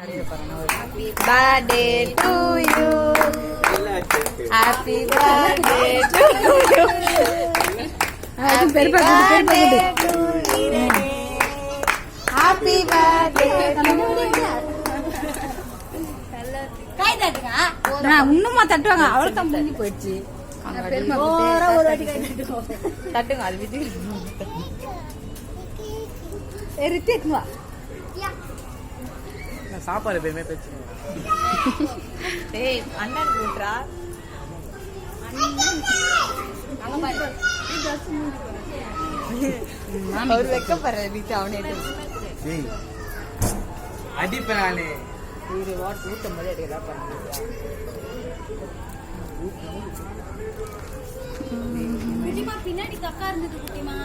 Happy birthday to you. Happy birthday to you. Happy birthday to you. Happy birthday to you. கை தட்டுங்க. நான் இன்னுமா தட்டுவாங்க. அவள தான் முங்கி போயிடுச்சு. ஒரு வாட்டி கை தட்டுங்க. அது விதி. ரித்திக்மா. சாப்பாடு பேருமே பேச்சு. டேய் அண்ணன் கூட்றா. அங்க பாரு. அவர் வெக்க பாரு வீட்டு அவனே. டேய் அடிப்பறானே. இது வாட் ஊட்ட மாதிரி எல்லாம் பண்ணுங்க. குட்டிமா பின்னாடி கக்கா இருந்தது குட்டிமா.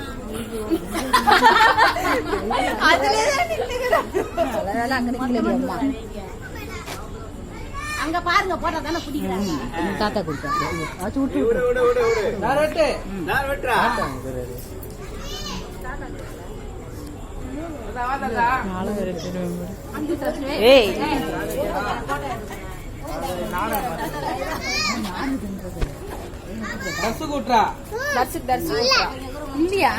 அதுல தான் நிக்குது. அதனால அங்க நிக்கல அம்மா. அங்க பாருங்க போட்டா தான புடிக்குறாங்க. தாத்தா குடுத்தாங்க. அது விட்டு விடு. நான் வெட்டு. நான் வெட்றா. ஏய் தர்சு கூட்றா. தர்சு இல்லையா?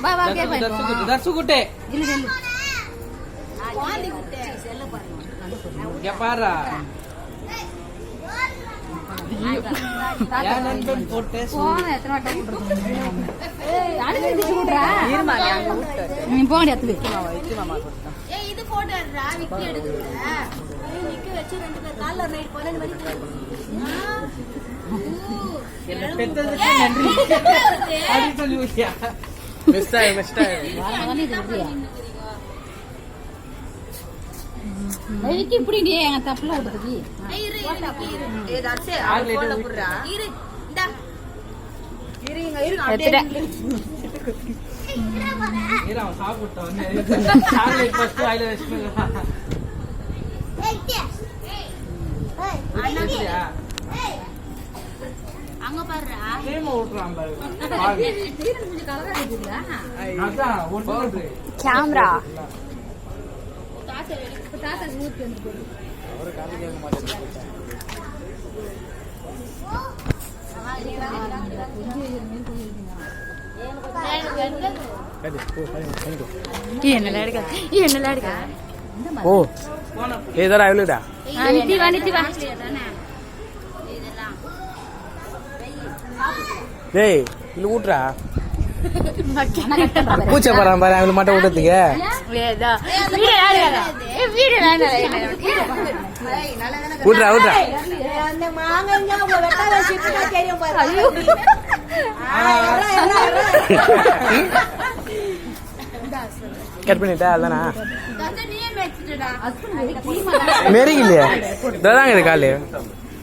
வா வா கே பாரு. தர்சு கூட்டே. இல்ல இல்ல. வாந்தி குட்டே செல்ல பாருங்க. இங்க பாருடா. யார் நண்பன் போட்டே போன எத்தனை வாட்டி போட்டுறோம். ஏய் அடிச்சு திச்சு குடுறா. இருமா அங்க விட்டு. நீ போடி அத்து வைக்கு மாமா கொடுத்தா. ஏய் இது போடுறா விக்கி எடுக்குறா. ஏய் விக்கி வச்சு ரெண்டு பேர் கால்ல நைட் 12 மணிக்கு. என்ன பெத்ததுக்கு நன்றி. அது சொல்லுவியா? மிஸ்டர் வாங்க இது விடியா. விக்கி இப்படி நீ எங்க தப்புல விடுறீ. ஏய் இரு இரு. ஏய் தர்சே ஆளு போட புறா. இரு இந்தா. இருங்க அப்படியே. ஏறா சாப்பிட்டா வந்து சாக்லேட் ஃபர்ஸ்ட் வாயில வெச்சுங்க. அண்ணா அங்க பாருடா. கேம் ஓட்றான் பாரு. கொஞ்சம் கலரா இருக்குல்ல. அதான் ஓடுது. கேமரா. தாத்தா ஊத்து வந்து. அவரே காது கேட்க மாட்டேங்குது. ஓ ஏதா எவ்வளோடா டேய் இல்லை ஊட்டுறா பூச்சை போறான் பாரு அவங்களுக்கு மட்டும் விட்டதுக்கு விட்றா விட்றா கட் பண்ணிட்டா அதானா மெரிக்கு இல்லையா இதாங்க இது காலு